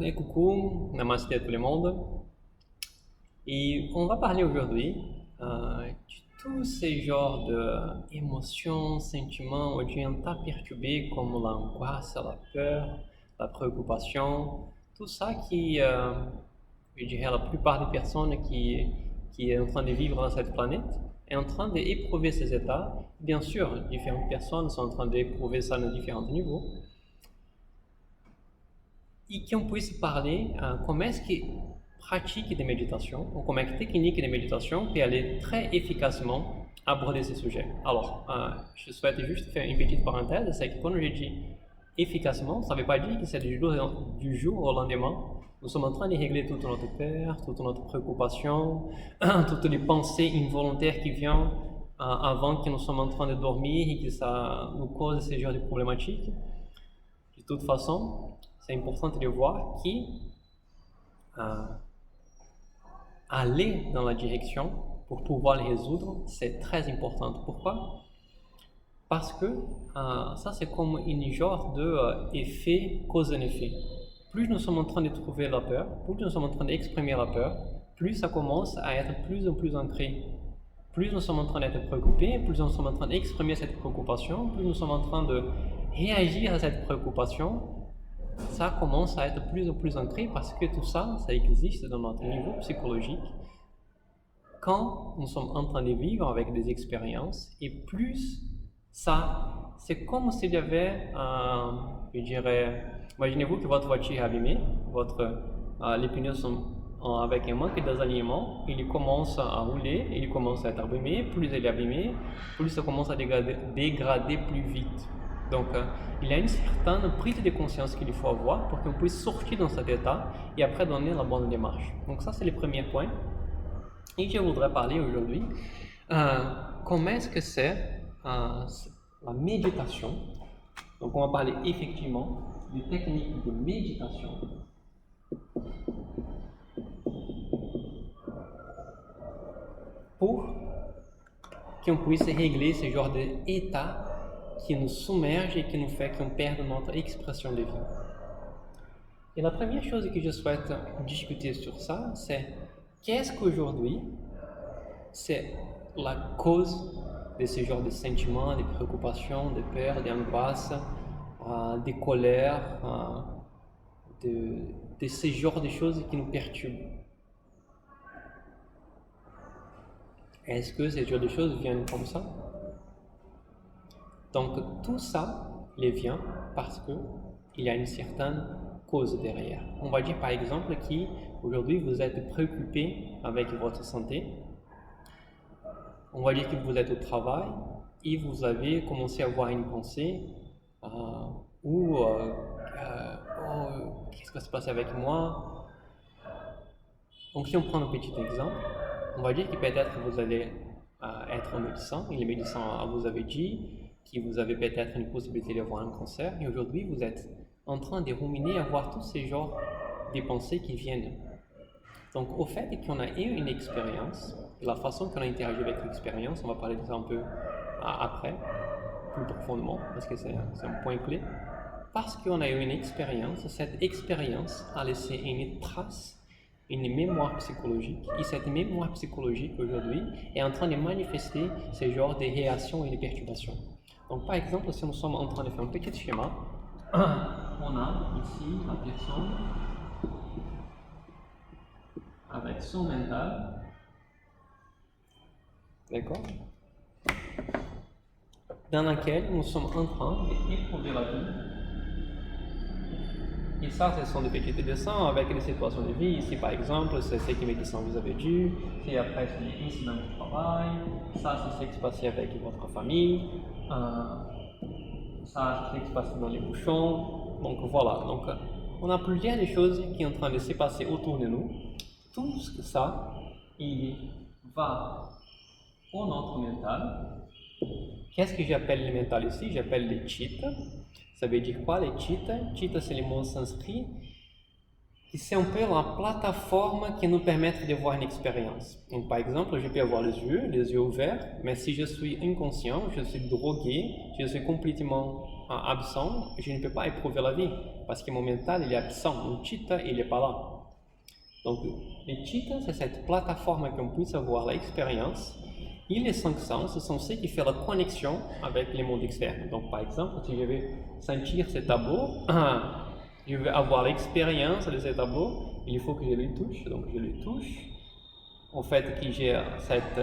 Et coucou, namasté à tout le monde. Et on va parler aujourd'hui de tous ces genres d'émotions, sentiments où tu es perturbé comme l'angoisse, la peur, la préoccupation, tout ça qui, je dirais, la plupart des personnes qui est en train de vivre dans cette planète est en train d'éprouver ces états. Bien sûr, différentes personnes sont en train d'éprouver ça à différents niveaux. E que on puisse parler comment est-ce que pratique de méditation, ou comment est-ce que technique de méditation peut aller très efficacement aborder ce sujet. Alors, je souhaite juste faire une petite parenthèse, c'est que quand je dis efficacement, ça ne veut pas dire que c'est du jour au lendemain. Nous sommes en train de régler toute notre peur, toute notre préoccupation, toutes les pensées involontaires qui viennent avant que nous sommes en train de dormir et que ça nous cause ce genre de problématiques. De toute façon, c'est important de voir qu'aller dans la direction pour pouvoir les résoudre, c'est très important. Pourquoi? Parce que ça, c'est comme une genre d'effet cause et effet. Plus nous sommes en train de trouver la peur, plus nous sommes en train d'exprimer la peur, plus ça commence à être plus en plus ancré. Plus nous sommes en train d'être préoccupés, plus nous sommes en train d'exprimer cette préoccupation, plus nous sommes en train de réagir à cette préoccupation, ça commence à être plus en plus ancré parce que tout ça, ça existe dans notre niveau psychologique. Quand nous sommes en train de vivre avec des expériences, et plus ça, c'est comme s'il y avait, je dirais, imaginez-vous que votre voiture est abîmée, les pneus sont avec un manque d'alignement, il commence à rouler, il commence à être abîmé, plus il est abîmé, plus ça commence à dégrader plus vite. Donc, il y a une certaine prise de conscience qu'il faut avoir pour qu'on puisse sortir dans cet état et après donner la bonne démarche. Donc, ça, c'est le premier point. Et je voudrais parler aujourd'hui comment est-ce que c'est la méditation. Donc, on va parler effectivement des techniques de méditation pour qu'on puisse régler ce genre d'état qui nous submerge et qui nous fait qu'on perde notre expression de vie. Et la première chose que je souhaite discuter sur ça, c'est qu'est-ce qu'aujourd'hui, c'est la cause de ce genre de sentiments, de préoccupations, de peurs, d'angoisse, de colère, de ce genre de choses qui nous perturbent. Est-ce que ce genre de choses viennent comme ça? Donc tout ça les vient parce qu'il y a une certaine cause derrière. On va dire par exemple qu'aujourd'hui vous êtes préoccupé avec votre santé. On va dire que vous êtes au travail et vous avez commencé à avoir une pensée qu'est-ce qui va se passer avec moi? Donc si on prend un petit exemple, on va dire que peut-être vous allez être un médecin et le médecin vous avait dit que vous avez peut-être une possibilité d'avoir un cancer et aujourd'hui vous êtes en train de ruminer à voir tous ces genres de pensées qui viennent. Donc au fait qu'on a eu une expérience, la façon qu'on a interagi avec l'expérience, on va parler de ça un peu après, plus profondément, parce que c'est un point clé. Parce qu'on a eu une expérience, cette expérience a laissé une trace, une mémoire psychologique, et cette mémoire psychologique aujourd'hui est en train de manifester ce genre de réactions et de perturbations. Donc par exemple, si nous sommes en train de faire un petit schéma, on a ici la personne avec son mental, d'accord, dans laquelle nous sommes en train d'éprouver la vie. Et ça, ce sont des petits dessins avec des situations de vie. Ici, par exemple, c'est ce que mes dessins vous avez dit. Et après, c'est les incidents de travail. Ça, c'est ce qui se passe avec votre famille. Ça, c'est ce qui se passe dans les bouchons. Donc voilà. Donc, on a plusieurs choses qui sont en train de se passer autour de nous. Tout ça, il va au notre mental. Qu'est-ce que j'appelle le mental ici? J'appelle les chitta. Ça veut dire quoi les chitta? Chitta, c'est le mot sanskrit c'est un peu la plateforme qui nous permet de voir une expérience. Donc, par exemple, je peux avoir les yeux ouverts, mais si je suis inconscient, je suis drogué, je suis complètement absent, je ne peux pas éprouver la vie, parce que mon mental il est absent, mon chitta il n'est pas là. Donc, le chitta, c'est cette plateforme qu'on puisse avoir l'expérience, et les cinq sens, ce sont ceux qui font la connexion avec le monde externe. Donc, par exemple, si je vais sentir ce tableau, je vais avoir l'expérience de ce tableau, il faut que je le touche, donc je le touche. Au fait que j'ai cette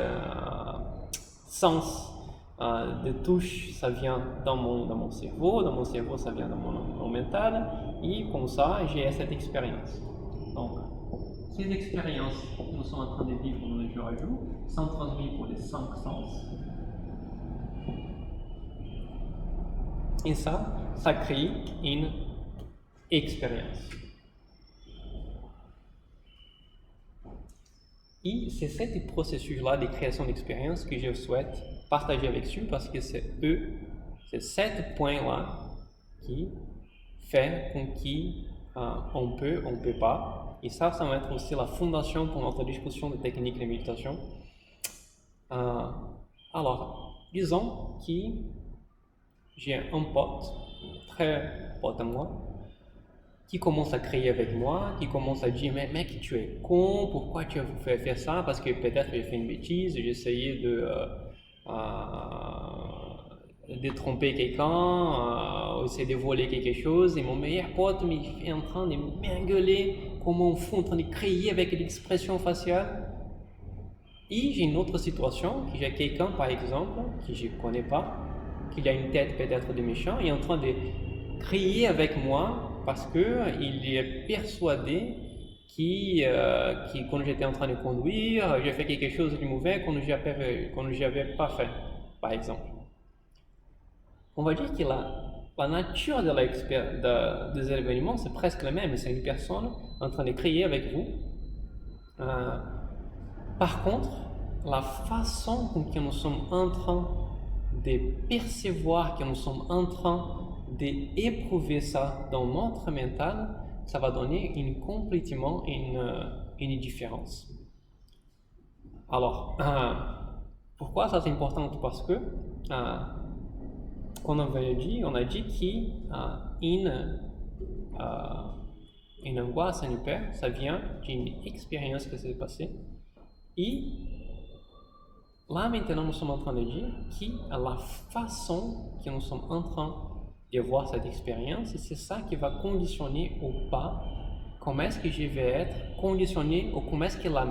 sens de touche, ça vient dans mon cerveau ça vient dans mon mental, et comme ça j'ai cette expérience. Donc, ces expériences que nous sommes en train de vivre dans le jour à jour sont transmises pour les cinq sens. Et ça crée une expérience. Et c'est ce processus-là de création d'expérience que je souhaite partager avec vous, parce que c'est sept points-là qui fait qu'on peut, on ne peut pas. Et ça va être aussi la fondation pour notre discussion de techniques de méditation. Alors, disons que j'ai un pote, très pote à moi, qui commence à crier avec moi, qui commence à dire « Mais mec, tu es con, pourquoi tu as fait faire ça? Parce que peut-être j'ai fait une bêtise, j'ai essayé de tromper quelqu'un, essayer de voler quelque chose, et mon meilleur pote est en train de m'engueuler comme un fou, en train de crier avec l'expression faciale. » Et j'ai une autre situation, que j'ai quelqu'un par exemple, que je ne connais pas, qui a une tête peut-être de méchant, et est en train de crier avec moi, parce qu'il est persuadé que quand j'étais en train de conduire, j'ai fait quelque chose de mauvais quand je n'avais pas fait, par exemple. On va dire que la nature des événements, c'est presque la même. C'est une personne en train de crier avec vous. Par contre, la façon dont nous sommes en train de percevoir, que nous sommes en train d'éprouver ça dans notre mental, ça va donner complètement une différence. Alors, pourquoi ça c'est important? Parce que, comme on a dit qu'une angoisse, une peur, ça vient d'une expérience qui s'est passée. Et là maintenant nous sommes en train de dire que la façon que nous sommes en train de voir cette expérience, c'est ça qui va conditionner ou pas comment est-ce que je vais être conditionné, ou comment est-ce que ma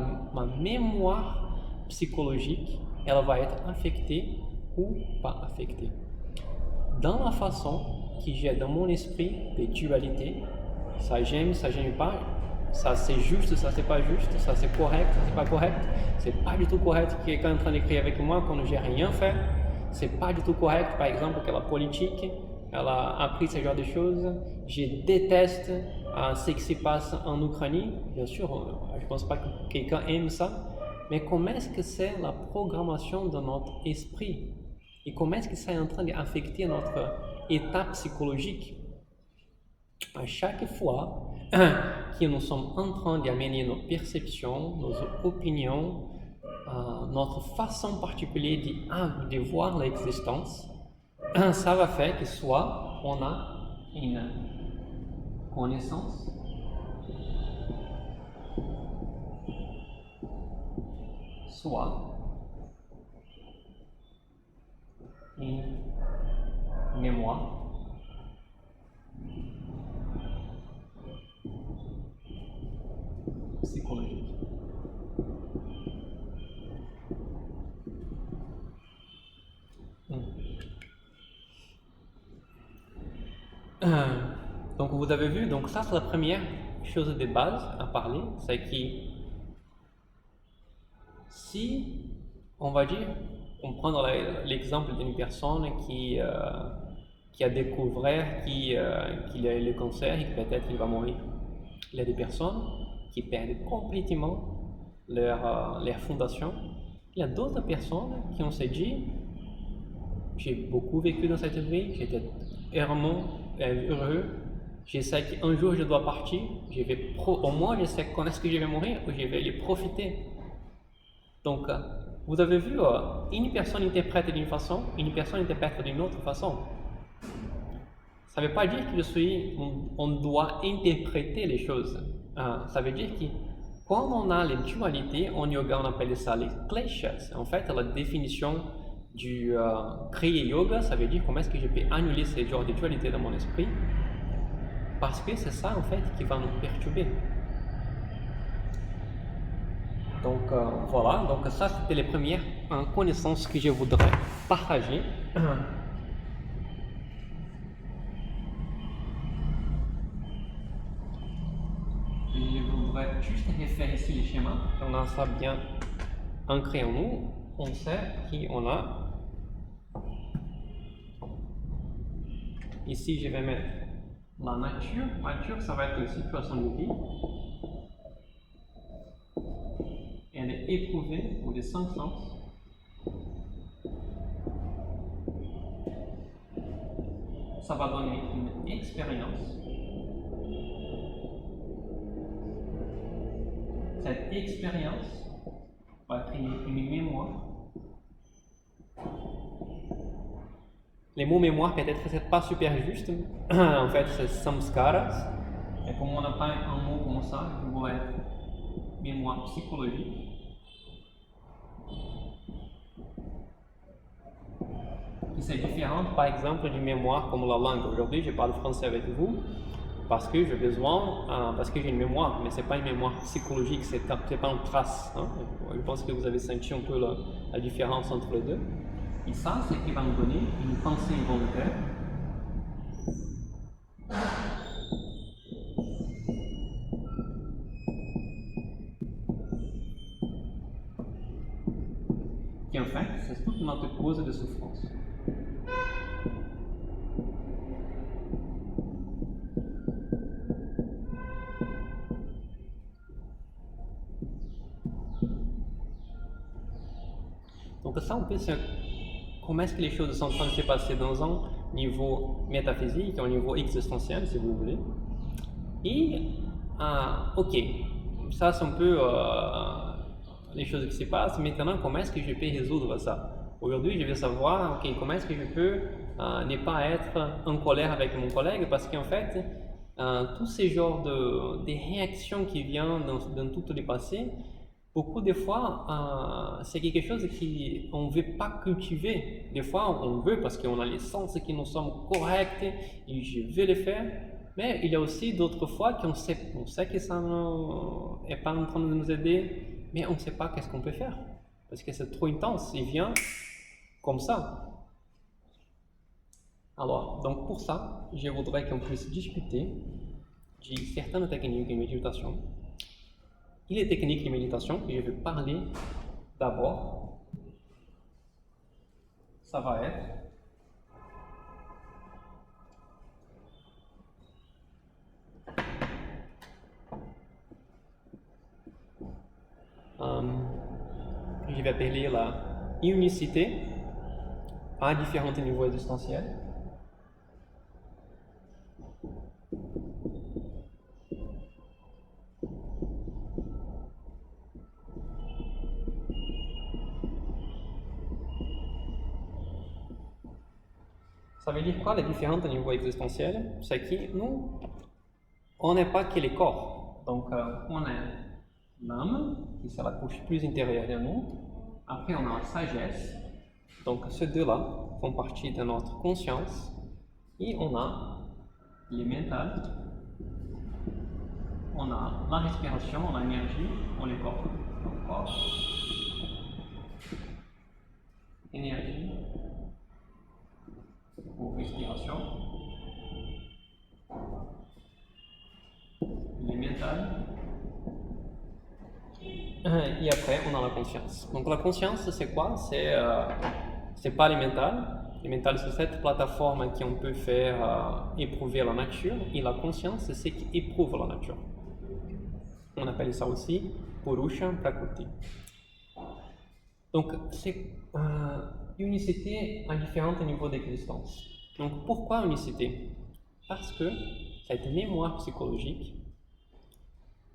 mémoire psychologique elle va être affectée ou pas affectée. Dans la façon que j'ai dans mon esprit de dualité, ça j'aime pas, ça c'est juste, ça c'est pas juste, ça c'est correct, ça c'est pas correct, c'est pas du tout correct que quelqu'un est en train d'écrire avec moi quand j'ai rien fait, c'est pas du tout correct par exemple que la politique elle a appris ce genre de choses, je déteste ce qui se passe en Ukraine, bien sûr, je pense pas que quelqu'un aime ça, mais comment est-ce que c'est la programmation de notre esprit et comment est-ce que ça est en train d'affecter notre état psychologique? À chaque fois que nous sommes en train d'amener nos perceptions, nos opinions, notre façon particulière de voir l'existence, ça va faire que soit on a une connaissance, soit une mémoire, psychologique. Donc vous avez vu, donc ça c'est la première chose de base à parler, c'est que si on va dire, on prend l'exemple d'une personne qui a découvert qu'il a le cancer et que peut-être il va mourir. Il y a des personnes qui perdent complètement leur fondation. Il y a d'autres personnes qui ont se dit, j'ai beaucoup vécu dans cette vie, j'étais vraiment heureux, Je sais qu'un jour je dois partir, au moins je sais quand est-ce que je vais mourir, ou je vais les profiter. Donc, vous avez vu, une personne interprète d'une façon, une personne interprète d'une autre façon. Ça ne veut pas dire que on doit interpréter les choses. Ça veut dire que quand on a les dualités, en yoga on appelle ça les kleshas. En fait, la définition du Kriya Yoga, ça veut dire comment est-ce que je peux annuler ces genres de dualités dans mon esprit, parce que c'est ça en fait qui va nous perturber. Donc voilà, donc ça c'était les premières connaissances que je voudrais partager. Je voudrais juste refaire ici les schémas. On a ça bien ancré en nous. On sait qui on a. Ici, je vais mettre la nature. Nature, ça va être une situation de vie. Elle est éprouvée ou des 5 sens. Ça va donner une expérience. Cette expérience va créer une mémoire. Les mots mémoire, peut-être que c'est pas super juste. En fait, c'est samskaras. Et comme on n'a pas un mot comme ça, je vais être mémoire psychologique. Qui c'est différent, par exemple, d'une mémoire comme la langue. Aujourd'hui, je parle français avec vous parce que j'ai besoin, parce que j'ai une mémoire, mais c'est pas une mémoire psychologique, c'est pas une trace. Hein. Je pense que vous avez senti un peu la différence entre les deux. Et ça, c'est qui va nous donner une pensée involontaire. Qui en fait, c'est toute notre cause de souffrance. Donc ça, on peut se... Comment est-ce que les choses sont en train de se passer dans un niveau métaphysique, un niveau existentiel, si vous voulez. Et, ok, ça c'est un peu les choses qui se passent. Maintenant, comment est-ce que je peux résoudre ça? Aujourd'hui, je vais savoir, ok, comment est-ce que je peux ne pas être en colère avec mon collègue, parce qu'en fait, tous ces genres de réactions qui viennent dans tout le passé, beaucoup de fois, c'est quelque chose qu'on ne veut pas cultiver. Des fois, on veut parce qu'on a les sens qui nous sont corrects et je veux le faire. Mais il y a aussi d'autres fois qu'on sait que ça n'est pas en train de nous aider, mais on ne sait pas qu'est-ce qu'on peut faire. Parce que c'est trop intense, il vient comme ça. Alors, donc pour ça, je voudrais qu'on puisse discuter de certaines techniques de méditation. Il y a des techniques de méditation que je vais parler d'abord. Ça va être je vais appeler la unicité à différents niveaux existentiels. Ça veut dire quoi les différents niveaux existentiels? C'est que nous, on n'est pas que les corps. Donc, on est l'âme, qui c'est la couche plus intérieure de nous. Après, on a la sagesse. Donc, ces deux-là font partie de notre conscience. Et on a le mental. On a la respiration, on a l'énergie, on est corps. Donc, corps. Énergie. Pour respiration. Le mental. Et après, on a la conscience. Donc la conscience, c'est quoi? C'est pas le mental. Le mental, c'est cette plateforme qu'on peut faire éprouver la nature. Et la conscience, c'est ce qui éprouve la nature. On appelle ça aussi Purusha Prakriti. Donc, c'est unicité à différents niveaux d'existence. Donc, pourquoi unicité? Parce que cette mémoire psychologique,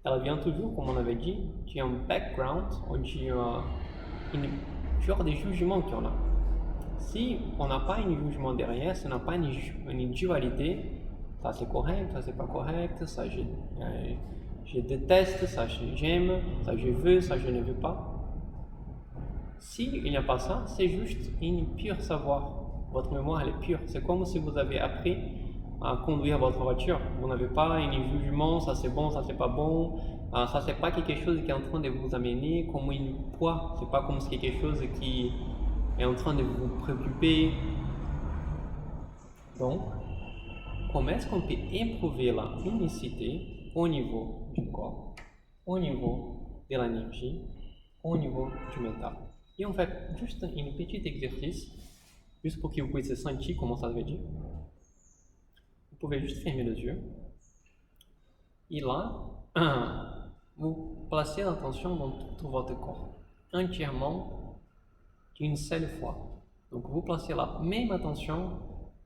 elle vient toujours, comme on avait dit, d'un background ou genre de jugement qu'on a. Si on n'a pas un jugement derrière, si on n'a pas une dualité, ça c'est correct, ça c'est pas correct, ça je déteste, ça j'aime, ça je veux, ça je ne veux pas. Si il n'y a pas ça, c'est juste une pure savoir. Votre mémoire elle est pure. C'est comme si vous avez appris à conduire votre voiture. Vous n'avez pas un jugement, ça c'est bon, ça c'est pas bon. Ça c'est pas quelque chose qui est en train de vous amener comme une poids. C'est pas comme si quelque chose qui est en train de vous préoccuper. Donc, comment est-ce qu'on peut éprouver la unicité au niveau du corps, au niveau de l'énergie, au niveau du mental? Et on fait juste un petit exercice, juste pour que vous puissiez sentir comment ça veut dire. Vous pouvez juste fermer les yeux. Et là, vous placez l'attention dans tout votre corps, entièrement, d'une seule fois. Donc vous placez la même attention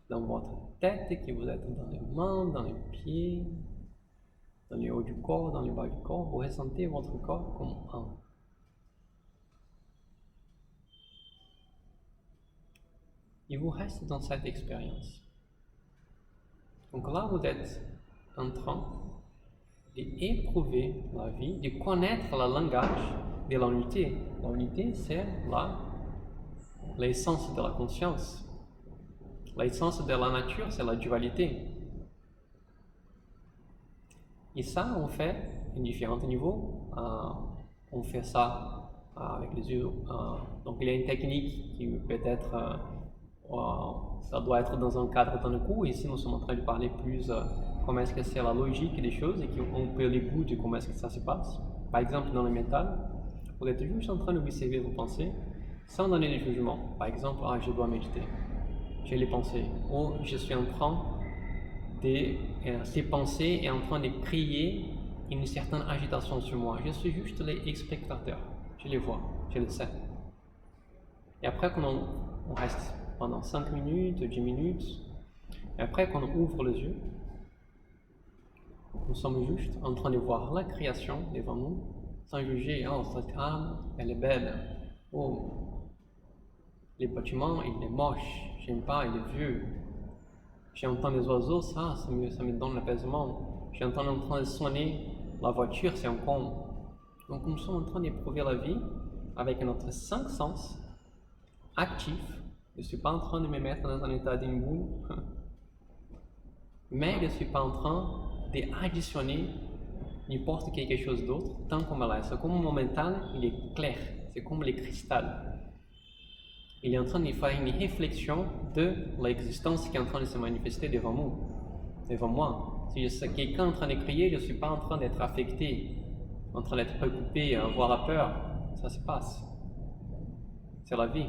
dans votre tête, que vous êtes dans les mains, dans les pieds, dans le haut du corps, dans le bas du corps. Vous ressentez votre corps comme un. Et vous restez dans cette expérience. Donc là, vous êtes en train d'éprouver la vie, de connaître le langage de l'unité. L'unité, c'est l'essence de la conscience. L'essence de la nature, c'est la dualité. Et ça, on fait à différents niveaux. On fait ça avec les yeux. Donc, il y a une technique qui peut être, ça doit être dans un cadre d'un cours. Ici, nous sommes en train de parler plus comment est-ce que c'est la logique des choses et qu'on peut les goûter de comment est-ce que ça se passe. Par exemple, dans le mental, vous êtes juste en train d'observer vos pensées sans donner de jugement. Par exemple, je dois méditer. J'ai les pensées. Ou je suis en train de, ces pensées est en train de créer une certaine agitation sur moi. Je suis juste les spectateurs. Je les vois, je le sais. Et après, quand on reste pendant 5 minutes, 10 minutes, et après, quand on ouvre les yeux, nous sommes juste en train de voir la création devant nous, sans juger. Oh, cette âme, elle est belle. Oh, les bâtiments, il est moche. J'aime pas, il est vieux. J'entends les oiseaux, ça me donne l'apaisement. J'entends en train de sonner la voiture, c'est un con. Donc nous sommes en train d'éprouver la vie avec notre 5 sens actifs. Je ne suis pas en train de me mettre dans un état d'imboule, mais je ne suis pas en train d'additionner n'importe quelque chose d'autre tant qu'on là. C'est comme mon mental, il est clair, c'est comme le cristal. Il est en train de faire une réflexion de l'existence qui est en train de se manifester devant nous, devant moi. Si je suis quelqu'un en train de crier, je ne suis pas en train d'être affecté, en train d'être préoccupé, avoir la peur. Ça se passe. C'est la vie.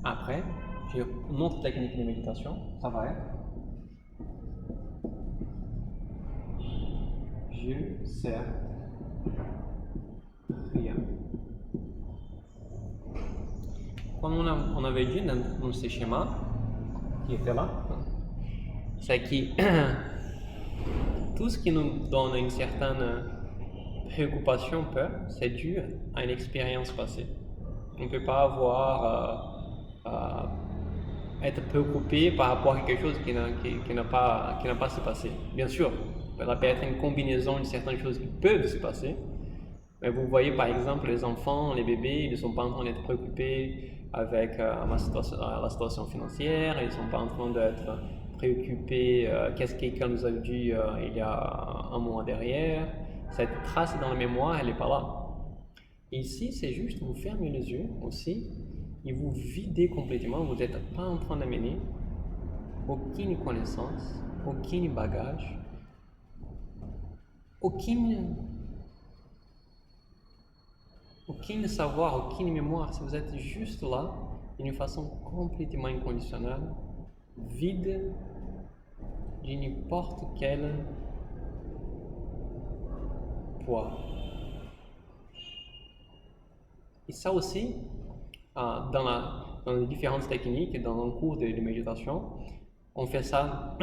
Après, j'ai une autre technique de méditation, ça va être je sais rien. Comme on avait dit dans ce schéma qui était là, c'est que tout ce qui nous donne une certaine préoccupation, peur, c'est dû à une expérience passée. On ne peut pas être préoccupé par rapport à quelque chose qui n'a pas se passé. Bien sûr, ça peut être une combinaison de certaines choses qui peuvent se passer, mais vous voyez par exemple les enfants, les bébés, ils ne sont pas en train d'être préoccupés avec la situation financière, ils ne sont pas en train d'être préoccupés qu'est-ce que quelqu'un nous a dit il y a un mois derrière. Cette trace dans la mémoire, elle n'est pas là. Ici, c'est juste vous fermez les yeux aussi et vous videz complètement. Vous n'êtes pas en train d'amener aucune connaissance, aucun bagage, aucun savoir, aucune mémoire. Si vous êtes juste là, d'une façon complètement inconditionnelle, vide de n'importe quel poids. Et ça aussi, dans dans les différentes techniques, dans un cours de méditation. On fait ça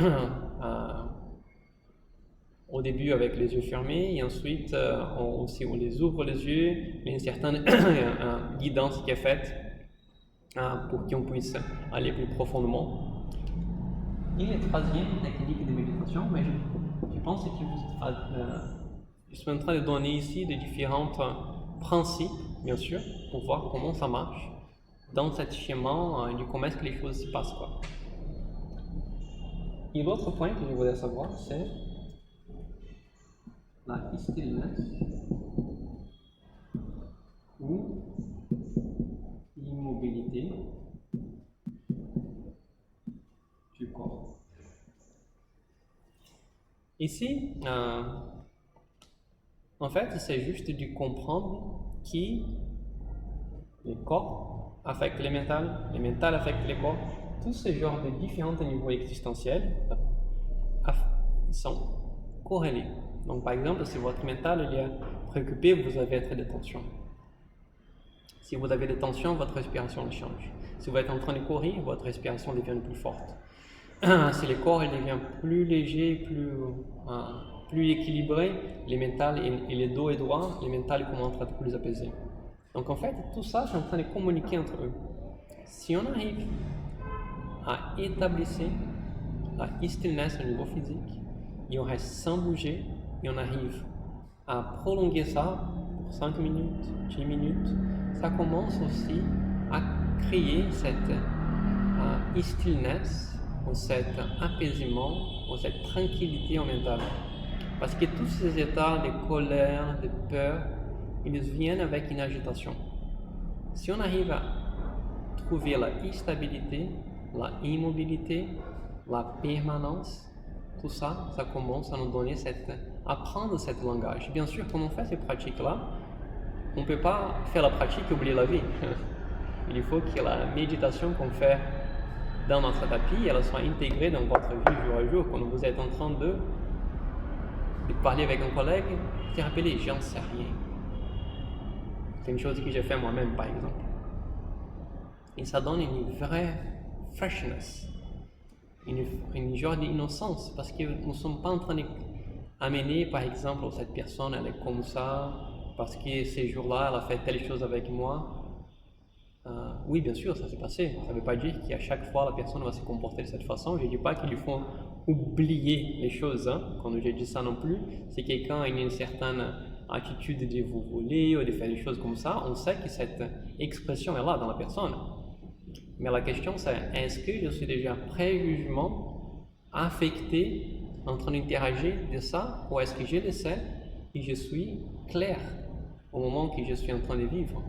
au début avec les yeux fermés et ensuite on les ouvre les yeux. Il y a une certaine guidance qui est faite pour qu'on puisse aller plus profondément. Et la troisième technique de méditation, mais je pense que je suis en train de donner ici des différents principes, bien sûr, pour voir comment ça marche dans ce schéma du comment est-ce que les choses se passent, quoi. Et l'autre point que je voulais savoir, c'est la stillness ou l'immobilité du corps. Ici, en fait, c'est juste de comprendre que le corps affecte le mental affecte le corps. Tous ces genres de différents niveaux existentiels sont corrélés. Donc, par exemple, si votre mental il est préoccupé, vous avez être de tension. Si vous avez des tensions, votre respiration change. Si vous êtes en train de courir, votre respiration devient plus forte. Si le corps il devient plus léger, plus équilibré, le mental et le dos est droit, le mental commence à être plus apaisé. Donc en fait, tout ça, c'est en train de communiquer entre eux. Si on arrive à établir la stillness au niveau physique, et on reste sans bouger, et on arrive à prolonger ça pour 5 minutes, 10 minutes, ça commence aussi à créer cette stillness, ou cet apaisement, ou cette tranquillité mentale. Parce que tous ces états de colère, de peur, ils viennent avec une agitation. Si on arrive à trouver la stabilité, la immobilité, la permanence, tout ça, ça commence à nous donner apprendre ce langage. Bien sûr, quand on fait ces pratiques-là, on ne peut pas faire la pratique et oublier la vie. Il faut que la méditation qu'on fait dans notre tapis, elle soit intégrée dans votre vie jour à jour. Quand vous êtes en train de parler avec un collègue, se rappeler, j'en sais rien. C'est une chose que j'ai fait moi-même, par exemple. Et ça donne une vraie freshness, une genre d'innocence, parce que nous ne sommes pas en train d'amener, par exemple, cette personne, elle est comme ça, parce que ces jours-là, elle a fait telle chose avec moi. Oui, bien sûr, ça s'est passé. Ça ne veut pas dire qu'à chaque fois, la personne va se comporter de cette façon. Je ne dis pas qu'il faut oublier les choses, quand je dis ça non plus. Si quelqu'un a une certaine attitude de vous voler ou de faire des choses comme ça, on sait que cette expression est là dans la personne. Mais la question c'est, est-ce que je suis déjà préjugement affecté en train d'interagir de ça, ou est-ce que je le sais et je suis clair au moment que je suis en train de vivre?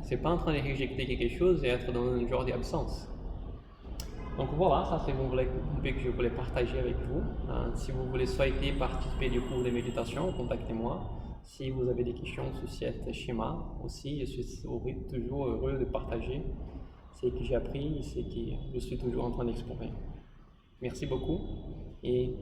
C'est pas en train de rejeter quelque chose et être dans un genre d'absence. Donc voilà, ça c'est un peu que je voulais partager avec vous. Si vous voulez souhaiter participer du cours de méditation, contactez-moi. Si vous avez des questions sur ce schéma aussi, je suis toujours heureux de partager ce que j'ai appris et ce que je suis toujours en train d'explorer. Merci beaucoup et